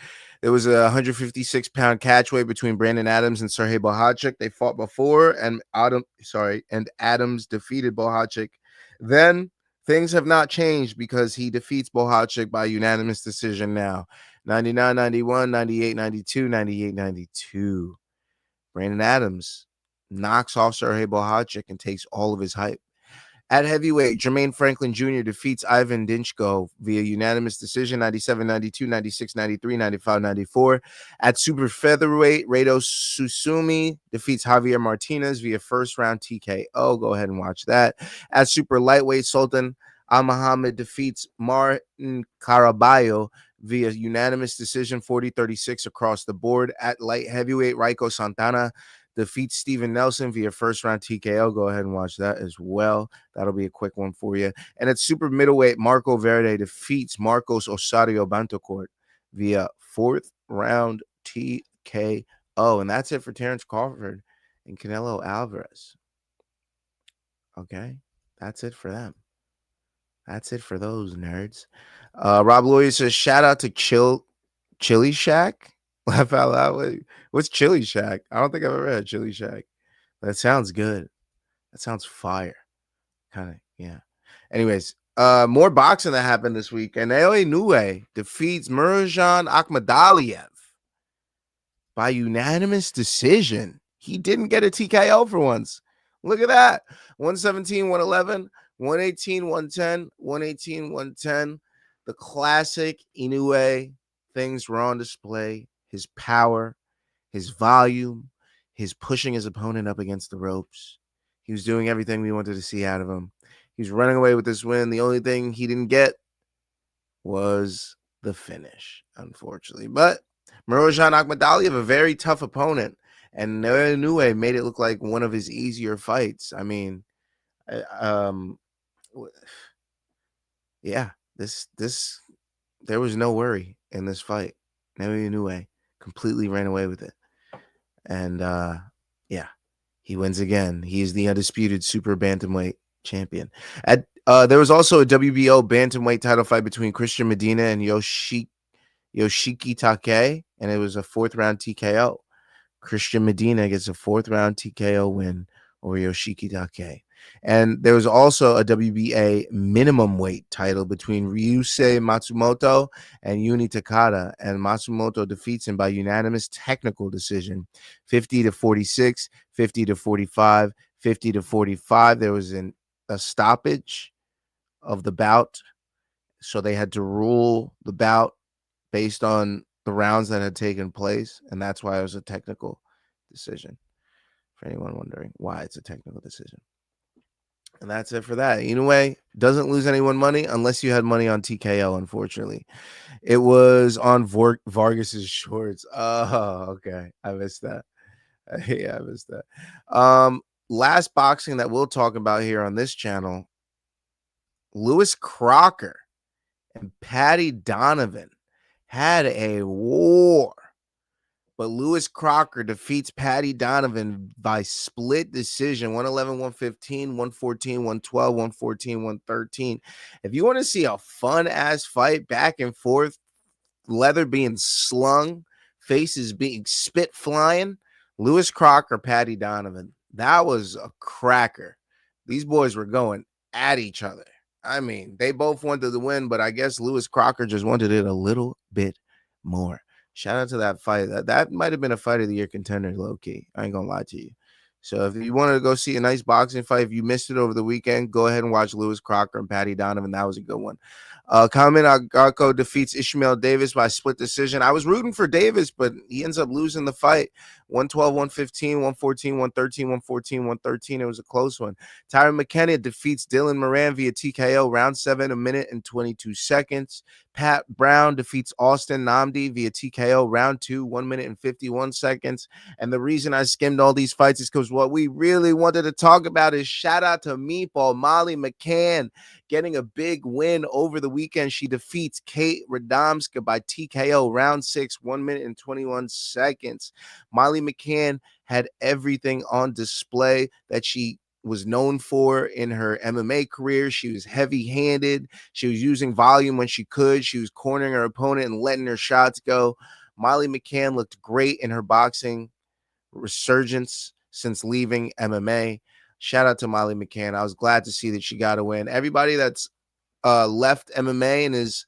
there was a 156-pound catchweight between Brandon Adams and Sergey Bohacek. They fought before, and Adams defeated Bohacek. Then things have not changed because he defeats Bohacek by unanimous decision now. 99-91, 98-92, 98-92. Brandon Adams knocks off Sergey Bohacek and takes all of his hype. At heavyweight, Jermaine Franklin Jr. defeats Ivan Dinchko via unanimous decision 97-92, 96-93, 95-94. At super featherweight, Rado Susumi defeats Javier Martinez via first round TKO. Go ahead and watch that. At super lightweight, Sultan Al-Muhammad defeats Martin Caraballo via unanimous decision 40-36 across the board. At light heavyweight, Raiko Santana defeats Steven Nelson via first round TKO. Go ahead and watch that as well. That'll be a quick one for you. And at super middleweight, Marco Verde defeats Marcos Osorio Bantocourt via fourth round TKO. And that's it for Terence Crawford and Canelo Alvarez. Okay, that's it for them. That's it for those nerds. Rob Lawyer says, shout out to Chili Shack. Laugh out loud. What's Chili Shack? I don't think I've ever had Chili Shack. That sounds good. That sounds fire. Kind of, yeah. Anyways, more boxing that happened this week. And Inoue defeats Murodjon Akhmadaliev by unanimous decision. He didn't get a TKO for once. Look at that. 117, 111, 118, 110, 118, 110. The classic Inoue. Things were on display. His power, his volume, his pushing his opponent up against the ropes. He was doing everything we wanted to see out of him. He was running away with this win. The only thing he didn't get was the finish, unfortunately. But Murodjon Akhmadaliev, a very tough opponent, and Inoue made it look like one of his easier fights. I mean, yeah, there was no worry in this fight. Inoue completely ran away with it. And yeah, he wins again. He is the undisputed super bantamweight champion. There was also a WBO bantamweight title fight between Christian Medina and Yoshiki Take, and it was a fourth round TKO. Christian Medina gets a fourth round TKO win over Yoshiki Take. And there was also a WBA minimum weight title between Ryusei Matsumoto and Yuni Takada, and Matsumoto defeats him by unanimous technical decision 50-46, 50-45, 50-45. There was a stoppage of the bout, so they had to rule the bout based on the rounds that had taken place, and that's why it was a technical decision. For anyone wondering why it's a technical decision. And that's it for that. Inoue doesn't lose anyone money unless you had money on TKO, unfortunately. It was on Vargas's shorts. Oh, okay. I missed that. Yeah, I missed that. Last boxing that we'll talk about here on this channel, Lewis Crocker and Paddy Donovan had a war. But Lewis Crocker defeats Paddy Donovan by split decision, 111, 115, 114, 112, 114, 113. If you want to see a fun-ass fight back and forth, leather being slung, faces being spit flying. Lewis Crocker, Paddy Donovan. That was a cracker. These boys were going at each other. I mean, they both wanted to win, but I guess Lewis Crocker just wanted it a little bit more. Shout out to that fight. That might have been a fight of the year contender, low key. I ain't gonna lie to you. So if you wanted to go see a nice boxing fight, if you missed it over the weekend, go ahead and watch Lewis Crocker and Paddy Donovan. That was a good one. Comment Garco defeats Ishmael Davis by split decision. I was rooting for Davis, but he ends up losing the fight. 112, 115, 114, 113, 114, 113. It was a close one. Tyron McKenna defeats Dylan Moran via TKO, round 7, 1 minute and 22 seconds. Pat Brown defeats Austin Namdi via TKO, round 2, 1 minute and 51 seconds. And the reason I skimmed all these fights is because what we really wanted to talk about is shout out to Meatball Molly McCann getting a big win over the weekend. She defeats Kate Radomska by TKO, round 6, 1 minute and 21 seconds. Molly McCann had everything on display that she was known for in her MMA career. She was heavy-handed. She was using volume when she could. She was cornering her opponent and letting her shots go. Molly McCann looked great in her boxing resurgence since leaving MMA. Shout out to Molly McCann. I was glad to see that she got a win. Everybody that's left MMA and is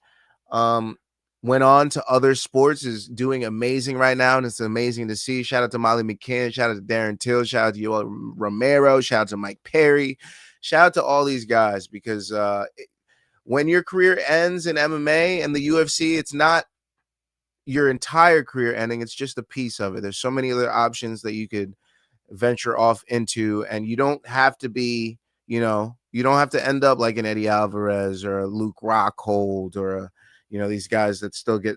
went on to other sports is doing amazing right now, and it's amazing to see. Shout out to Molly McCann. Shout out to Darren Till. Shout out to Yoel Romero. Shout out to Mike Perry. Shout out to all these guys, because when your career ends in MMA and the UFC, it's not your entire career ending. It's just a piece of it. There's so many other options that you could venture off into, and you don't have to be, you don't have to end up like an Eddie Alvarez or a Luke Rockhold or a, these guys that still get,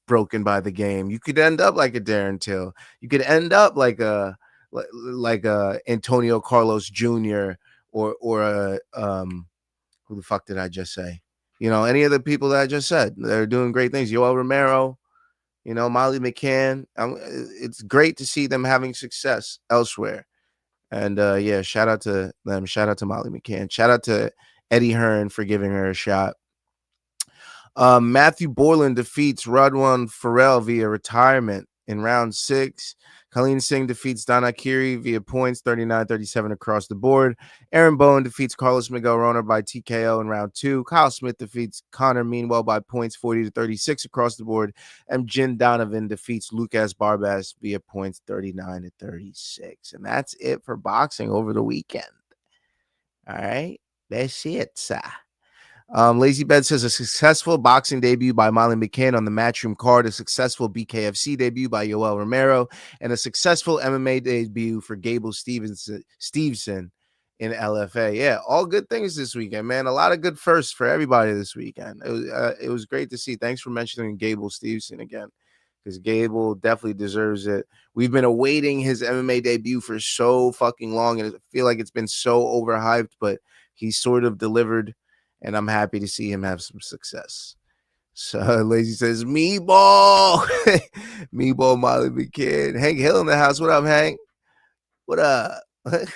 broken by the game. You could end up like a Darren Till. You could end up like a Antonio Carlos Jr. or a who the fuck did I just say? Any of the people that I just said. They're doing great things. Yoel Romero, Molly McCann. It's great to see them having success elsewhere. And shout out to them. Shout out to Molly McCann. Shout out to Eddie Hearn for giving her a shot. Matthew Borland defeats Radwan Farrell via retirement in round 6. Colleen Singh defeats Donna Kiri via points, 39-37 across the board. Aaron Bowen defeats Carlos Miguel Rona by TKO in round 2. Kyle Smith defeats Connor Meanwell by points, 40-36 across the board. And Jin Donovan defeats Lucas Barbas via points, 39-36. And that's it for boxing over the weekend. All right, that's it, sir. Lazy Bed says a successful boxing debut by Molly McCann on the Matchroom card, a successful BKFC debut by Yoel Romero, and a successful MMA debut for Gable Stevenson in LFA. Yeah, all good things this weekend, man. A lot of good firsts for everybody this weekend. It was great to see. Thanks for mentioning Gable Stevenson again, because Gable definitely deserves it. We've been awaiting his MMA debut for so fucking long, and I feel like it's been so overhyped, but he sort of delivered. And I'm happy to see him have some success. So Lazy says, Meatball. Meatball Molly McCann. Hank Hill in the house. What up, Hank? What up? But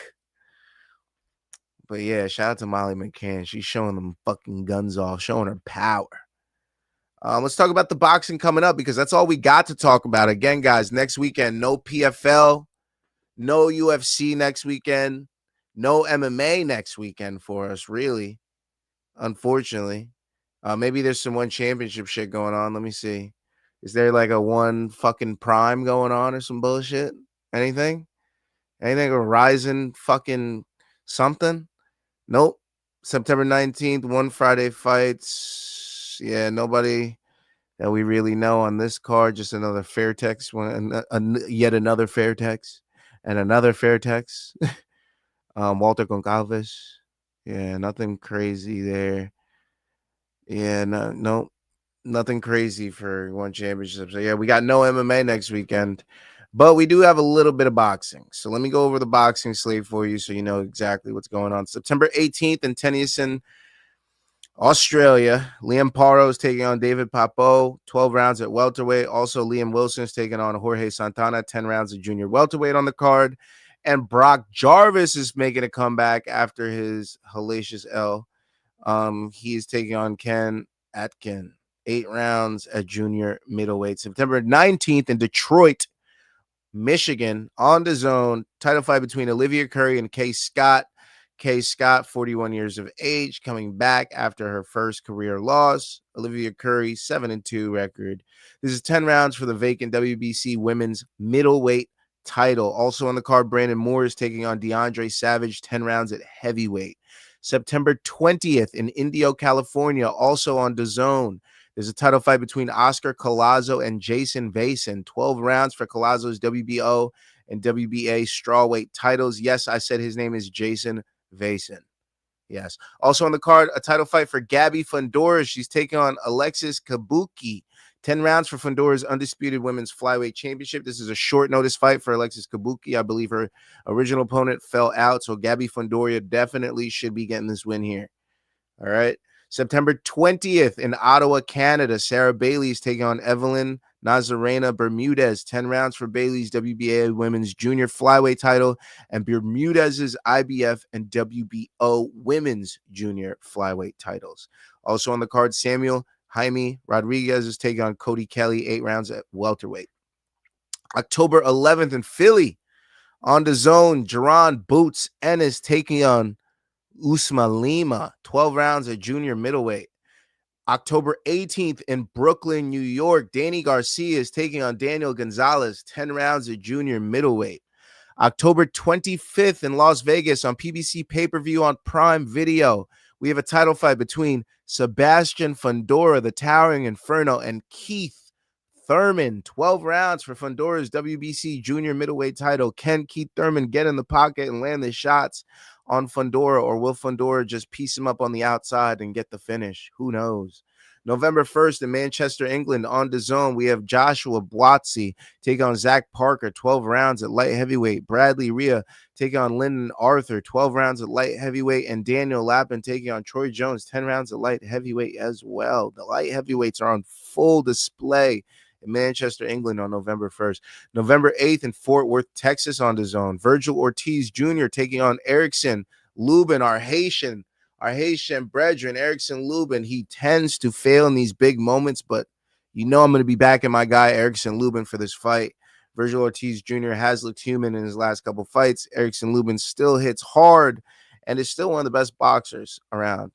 yeah, shout out to Molly McCann. She's showing them fucking guns off, showing her power. Let's talk about the boxing coming up, because that's all we got to talk about. Again, guys, next weekend, no PFL, no UFC next weekend, no MMA next weekend for us, really. Unfortunately, maybe there's some one championship shit going on. Let me see. Is there like a one fucking prime going on or some bullshit? Anything? Anything? Horizon fucking something? Nope. September 19th, one Friday fights. Yeah, nobody that we really know on this card. Just another Fairtex one, yet another Fairtex, and another Fairtex. Walter Goncalves. Yeah, nothing crazy there. Yeah, no, nothing crazy for one championship. So yeah, we got no MMA next weekend, but we do have a little bit of boxing. So let me go over the boxing slate for you so you know exactly what's going on. September 18th in Tennyson, Australia. Liam Paro is taking on David Papo, 12 rounds at welterweight. Also, Liam Wilson is taking on Jorge Santana, 10 rounds at junior welterweight on the card. And Brock Jarvis is making a comeback after his hellacious L. He is taking on Ken Atkin, 8 rounds at junior middleweight. September 19th in Detroit, Michigan, on the zone. Title fight between Olivia Curry and Kaye Scott. Kaye Scott, 41 years of age, coming back after her first career loss. Olivia Curry, 7-2 record. This is 10 rounds for the vacant WBC women's middleweight title. Also on the card, Brandon Moore is taking on DeAndre Savage, 10 rounds at heavyweight. September 20th in Indio, California, also on DAZN. There's a title fight between Oscar Collazo and Jayson Vayson. 12 rounds for Collazo's WBO and WBA strawweight titles. Yes, I said his name is Jayson Vayson. Yes. Also on the card, a title fight for Gabby Fundora. She's taking on Alexis Kabuki. 10 rounds for Fundora's undisputed women's flyweight championship. This is a short notice fight for Alexis Kabuki. I believe her original opponent fell out, so Gabby Fundora definitely should be getting this win here. All right. September 20th in Ottawa, Canada, Sarah Bailey is taking on Evelyn Nazarena Bermudez. 10 rounds for Bailey's WBA women's junior flyweight title and Bermudez's IBF and WBO women's junior flyweight titles. Also on the card, Samuel Jaime Rodriguez is taking on Cody Kelly, 8 rounds at welterweight. October 11th in Philly, on the zone, Jaron Boots Ennis taking on Usman Lima, 12 rounds at junior middleweight. October 18th in Brooklyn, New York, Danny Garcia is taking on Daniel Gonzalez, 10 rounds at junior middleweight. October 25th in Las Vegas on PBC pay-per-view on Prime Video, we have a title fight between Sebastian Fundora, the Towering Inferno, and Keith Thurman. 12 rounds for Fundora's WBC junior middleweight title. Can Keith Thurman get in the pocket and land the shots on Fundora, or will Fundora just piece him up on the outside and get the finish? Who knows? November 1st in Manchester, England, on DAZN, we have Joshua Buatsi take on Zach Parker, 12 rounds at light heavyweight. Bradley Rhea taking on Lyndon Arthur, 12 rounds at light heavyweight. And Daniel Lappin taking on Troy Jones, 10 rounds at light heavyweight as well. The light heavyweights are on full display in Manchester, England on November 1st. November 8th in Fort Worth, Texas, on DAZN. Virgil Ortiz Jr. taking on Erickson Lubin, our Haitian brethren, Erickson Lubin. He tends to fail in these big moments, but you know I'm going to be backing my guy Erickson Lubin for this fight. Virgil Ortiz Jr. has looked human in his last couple fights. Erickson Lubin still hits hard and is still one of the best boxers around.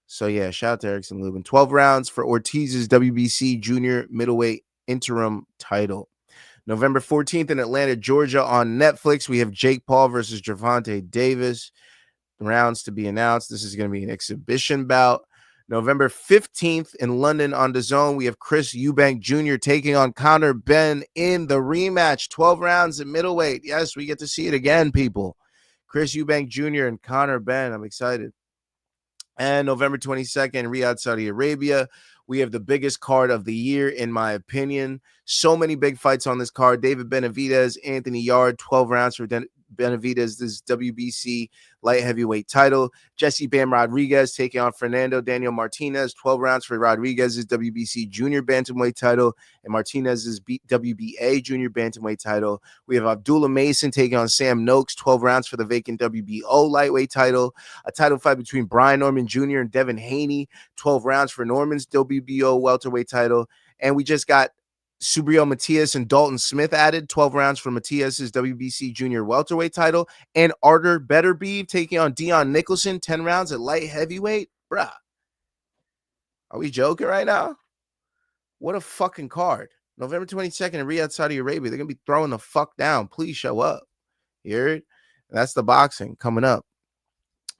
So yeah, shout out to Erickson Lubin. 12 rounds for Ortiz's WBC junior middleweight interim title. November 14th in Atlanta, Georgia, on Netflix, we have Jake Paul versus Gervonta Davis. Rounds to be announced. This is going to be an exhibition bout. November 15th in London on DAZN, we have Chris Eubank Jr. taking on Conor Benn in the rematch. 12 rounds at middleweight. Yes, we get to see it again, people. Chris Eubank Jr. and Conor Benn. I'm excited. And November 22nd, Riyadh, Saudi Arabia, we have the biggest card of the year, in my opinion. So many big fights on this card. David Benavidez, Anthony Yarde, 12 rounds for Benavidez, this WBC light heavyweight title. Jesse Bam Rodriguez taking on Fernando Daniel Martinez, 12 rounds for Rodriguez's WBC junior bantamweight title and Martinez's WBA junior bantamweight title. We have Abdullah Mason taking on Sam Noakes, 12 rounds for the vacant WBO lightweight title. A title fight between Brian Norman Jr. and Devin Haney, 12 rounds for Norman's WBO welterweight title. And we just got Subriel Matias and Dalton Smith added, 12 rounds for Matias's WBC junior welterweight title, and Artur Beterbiev taking on Dion Nicholson, 10 rounds at light heavyweight. Bruh, are we joking right now? What a fucking card. November 22nd in Riyadh, Saudi Arabia. They're going to be throwing the fuck down. Please show up. You heard? That's the boxing coming up.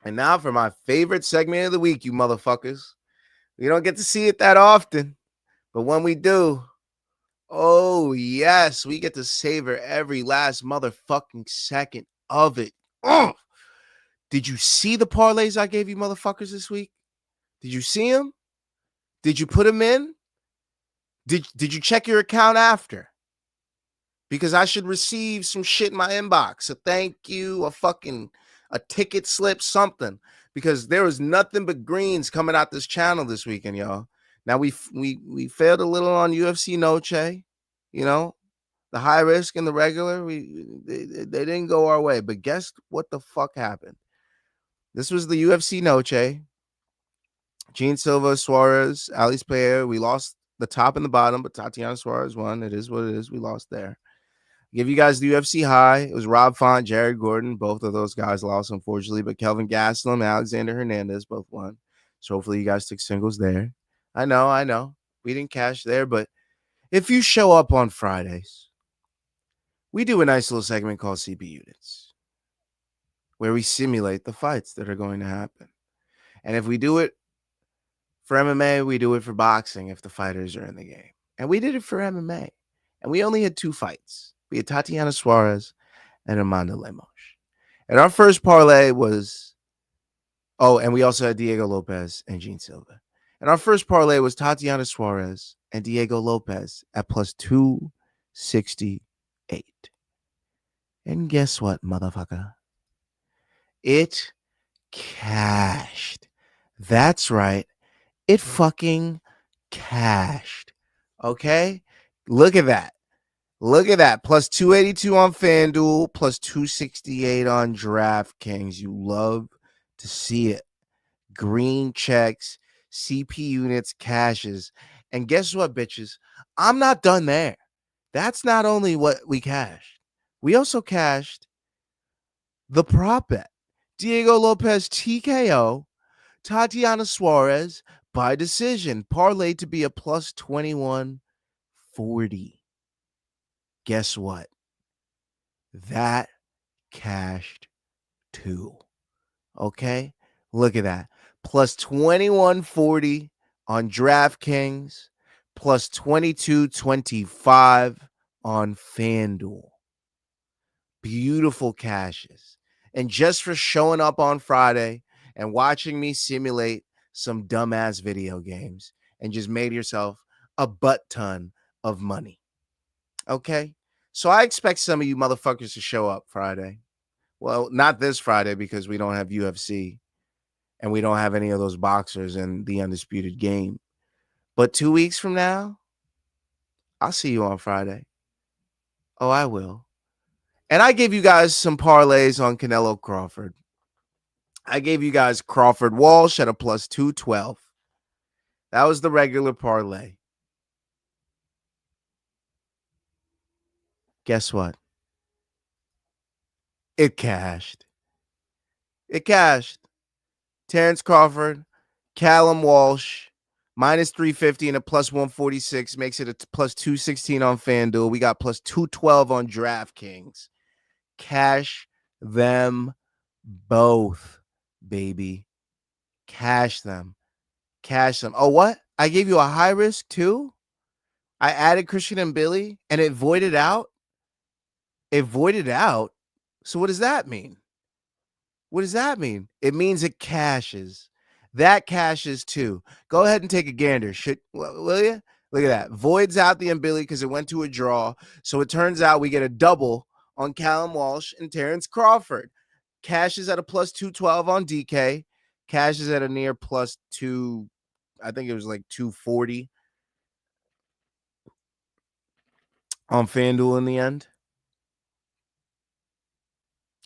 And now for my favorite segment of the week, you motherfuckers. We don't get to see it that often, but when we do, oh, yes, we get to savor every last motherfucking second of it. Oh, did you see the parlays I gave you motherfuckers this week? Did you see them? Did you put them in? Did you check your account after? Because I should receive some shit in my inbox. A thank you, a ticket slip, something. Because there was nothing but greens coming out this channel this weekend, y'all. Now, we failed a little on UFC Noche, you know, the high risk and the regular. They didn't go our way. But guess what the fuck happened? This was the UFC Noche. Gene Silva, Suarez, Alice Payer. We lost the top and the bottom, but Tatiana Suarez won. It is what it is. We lost there. Give you guys the UFC high. It was Rob Font, Jared Gordon. Both of those guys lost, unfortunately, but Kelvin Gastelum and Alexander Hernandez both won. So hopefully you guys took singles there. I know. We didn't cash there, but if you show up on Fridays, we do a nice little segment called CP Units, where we simulate the fights that are going to happen. And if we do it for MMA, we do it for boxing if the fighters are in the game. And we did it for MMA. And we only had 2 fights. We had Tatiana Suarez and Amanda Lemos. And our first parlay was, and we also had Diego Lopes and Jean Silva. And our first parlay was Tatiana Suarez and Diego Lopes at plus 268. And guess what, motherfucker? It cashed. That's right. It fucking cashed. Okay? Look at that. Plus 282 on FanDuel, plus 268 on DraftKings. You love to see it. Green checks, CP units, cashes. And guess what, bitches? I'm not done there. That's not only what we cashed. We also cashed the prop bet. Diego Lopes TKO, Tatiana Suarez by decision, parlay to be a plus 2140. Guess what? That cashed too. Okay? Look at that. Plus 2140 on DraftKings, plus 2225 on FanDuel. Beautiful cashes. And just for showing up on Friday and watching me simulate some dumbass video games and just made yourself a butt ton of money. Okay? So I expect some of you motherfuckers to show up Friday. Well, not this Friday because we don't have UFC and we don't have any of those boxers in the Undisputed Game. But 2 weeks from now, I'll see you on Friday. Oh, I will. And I gave you guys some parlays on Canelo Crawford. I gave you guys Crawford Walsh at a plus 212. That was the regular parlay. Guess what? It cashed. Terence Crawford, Callum Walsh, minus 350 and a plus 146 makes it a plus 216 on FanDuel. We got plus 212 on DraftKings. Cash them both, baby. Cash them. Oh, what? I gave you a high risk too? I added Christian and Billy and it voided out? So what does that mean? It means it cashes. That cashes too. Go ahead and take a gander. Will you? Look at that. Voids out the Billy because it went to a draw. So it turns out we get a double on Callum Walsh and Terence Crawford. Cashes at a plus 212 on DK. Cashes at a near plus 2, I think it was like 240 on FanDuel in the end.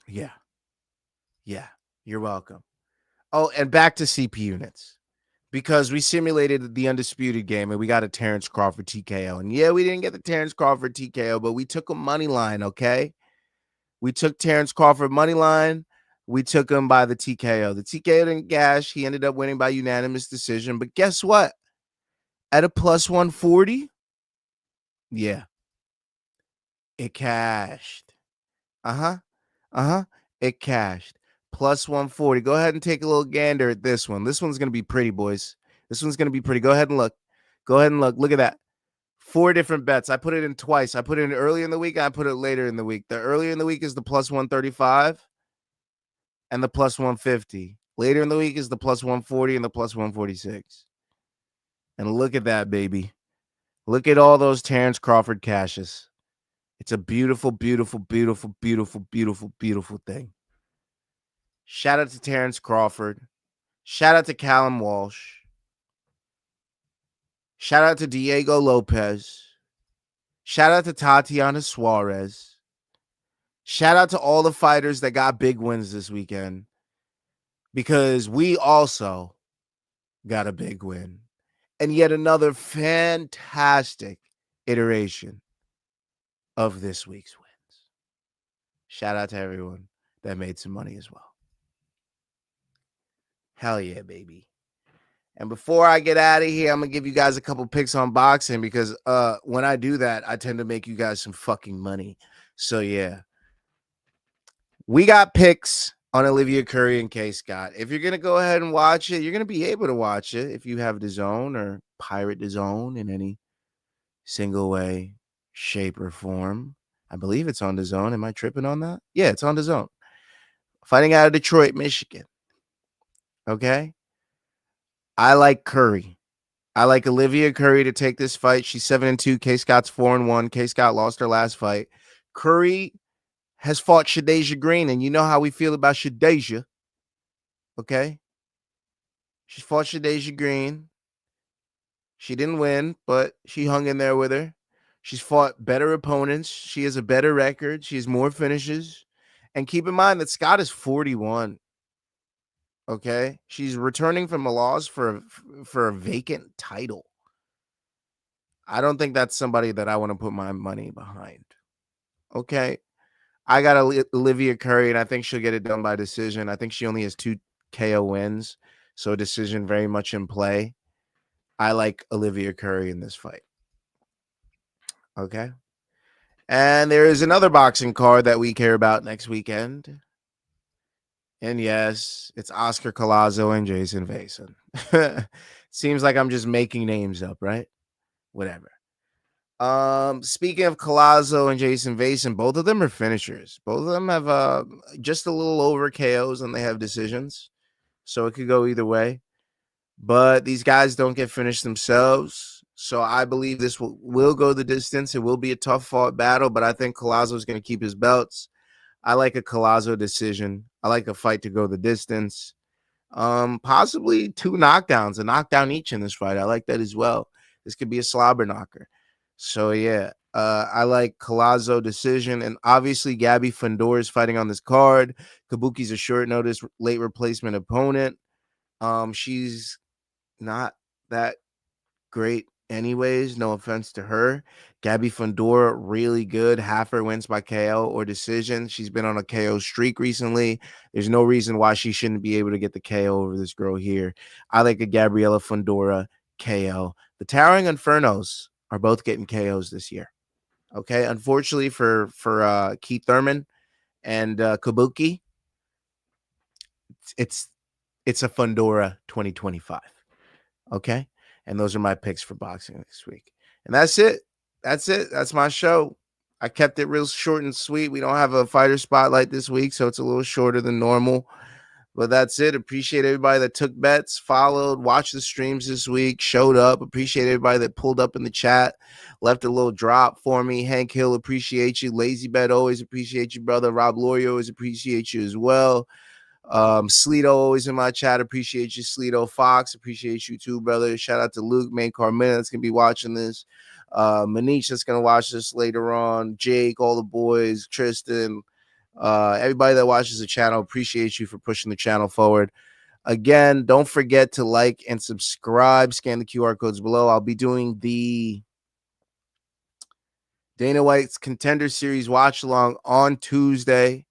Yeah. You're welcome. Oh, and back to CP units. Because we simulated the Undisputed Game and we got a Terence Crawford TKO. And yeah, we didn't get the Terence Crawford TKO, but we took a money line, okay? We took Terence Crawford money line. We took him by the TKO. The TKO didn't gash. He ended up winning by unanimous decision. But guess what? At a plus 140, yeah, it cashed. It cashed. Plus 140. Go ahead and take a little gander at this one. This one's going to be pretty, boys. This one's going to be pretty. Go ahead and look. Look at that. 4 different bets. I put it in twice. I put it in early in the week. I put it later in the week. The earlier in the week is the plus 135 and the plus 150. Later in the week is the plus 140 and the plus 146. And look at that, baby. Look at all those Terence Crawford cashes. It's a beautiful, beautiful, beautiful, beautiful, beautiful, beautiful thing. Shout out to Terence Crawford. Shout out to Callum Walsh. Shout out to Diego Lopes. Shout out to Tatiana Suarez. Shout out to all the fighters that got big wins this weekend. Because we also got a big win. and yet another fantastic iteration of this week's wins. Shout out to everyone that made some money as well. Hell yeah, baby. And before I get out of here, I'm going to give you guys a couple picks on boxing because when I do that, I tend to make you guys some fucking money. So, yeah. We got picks on Olivia Curry and Kaye Scott. If you're going to go ahead and watch it, you're going to be able to watch it if you have DAZN or pirate DAZN in any single way, shape, or form. I believe it's on DAZN. Am I tripping on that? Yeah, it's on DAZN. Fighting out of Detroit, Michigan. Okay? I like Curry. I like Olivia Curry to take this fight. She's 7-2. Kaye Scott's 4-1. Kaye Scott lost her last fight. Curry has fought Shadeja Green, and you know how we feel about Shadeja. Okay? She's fought Shadeja Green. She didn't win, but she hung in there with her. She's fought better opponents. She has a better record. She has more finishes. And keep in mind that Scott is 41. Okay? She's returning from a loss for a vacant title. I don't think that's somebody that I want to put my money behind. Okay? I got Olivia Curry, and I think she'll get it done by decision. I think she only has 2 KO wins, so a decision very much in play. I like Olivia Curry in this fight. Okay? And there is another boxing card that we care about next weekend. And yes, it's Oscar Collazo and Jayson Vayson. Seems like I'm just making names up, right? Whatever. Speaking of Collazo and Jayson Vayson, both of them are finishers. Both of them have just a little over KOs and they have decisions. So it could go either way. But these guys don't get finished themselves. So I believe this will go the distance. It will be a tough fought battle, but I think Collazo is going to keep his belts. I like a Collazo decision. I like a fight to go the distance. Possibly 2 knockdowns, a knockdown each in this fight. I like that as well. This could be a slobber knocker. So yeah, I like Collazo decision, and obviously Gabby Fundora is fighting on this card. Kabuki's a short notice late replacement opponent. She's not that great anyways, no offense to her. Gabby Fundora, really good. Half her wins by KO or decision. She's been on a KO streak recently. There's no reason why she shouldn't be able to get the KO over this girl here. I like a Gabriela Fundora KO. The Towering Infernos are both getting KOs this year. Okay, unfortunately for Keith Thurman and Kabuki, it's a Fundora 2025. Okay, and those are my picks for boxing this week. And that's it. That's my show. I kept it real short and sweet. We don't have a fighter spotlight this week, so it's a little shorter than normal. But that's it. Appreciate everybody that took bets, followed, watched the streams this week, showed up. Appreciate everybody that pulled up in the chat, left a little drop for me. Hank Hill, appreciate you. Lazy Bet, always appreciate you, brother. Rob Lawyer, always appreciate you as well. Sleeto, always in my chat. Appreciate you, Sleeto. Fox, appreciate you too, brother. Shout out to Luke, Main Carmena, that's gonna be watching this. Manish, that's gonna watch this later on. Jake, all the boys, Tristan. Everybody that watches the channel, appreciate you for pushing the channel forward. Again, don't forget to like and subscribe. Scan the QR codes below. I'll be doing the Dana White's Contender Series watch along on Tuesday.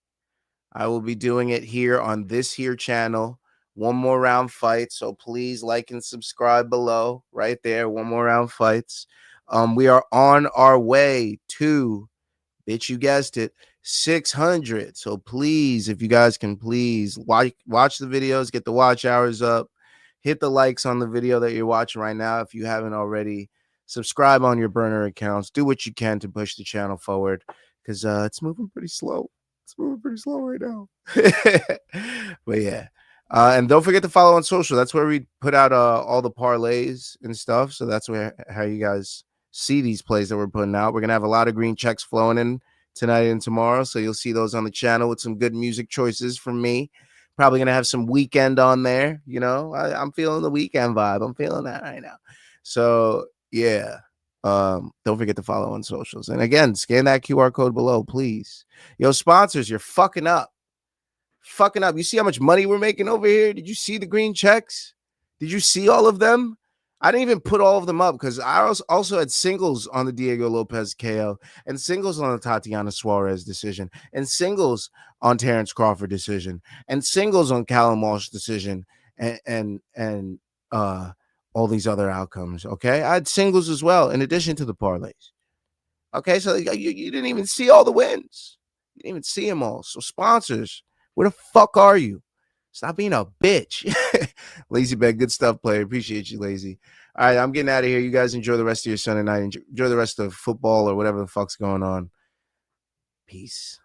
I will be doing it here on this here channel. One more round fight. So please like and subscribe below right there. One more round fights. We are on our way to, bitch, you guessed it, 600. So please, if you guys can please watch the videos, get the watch hours up, hit the likes on the video that you're watching right now. If you haven't already, subscribe on your burner accounts. Do what you can to push the channel forward because it's moving pretty slow. It's moving pretty slow right now. But yeah. And don't forget to follow on social. That's where we put out all the parlays and stuff. So that's how you guys see these plays that we're putting out. We're going to have a lot of green checks flowing in tonight and tomorrow. So you'll see those on the channel with some good music choices from me. Probably going to have some Weekend on there. You know, I'm feeling the Weekend vibe. I'm feeling that right now. So yeah. Don't forget to follow on socials. And again, scan that QR code below, please. Yo, sponsors, you're fucking up. Fucking up. You see how much money we're making over here? Did you see the green checks? Did you see all of them? I didn't even put all of them up because I also had singles on the Diego Lopes KO and singles on the Tatiana Suarez decision and singles on Terence Crawford decision and singles on Callum Walsh decision and all these other outcomes. Okay, I had singles as well in addition to the parlays. Okay, so you didn't even see all the wins. You didn't even see them all. So sponsors, where the fuck are you? Stop being a bitch. Lazy Bet, good stuff, player. Appreciate you, Lazy. All right, I'm getting out of here. You guys enjoy the rest of your Sunday night. Enjoy the rest of football or whatever the fuck's going on. Peace.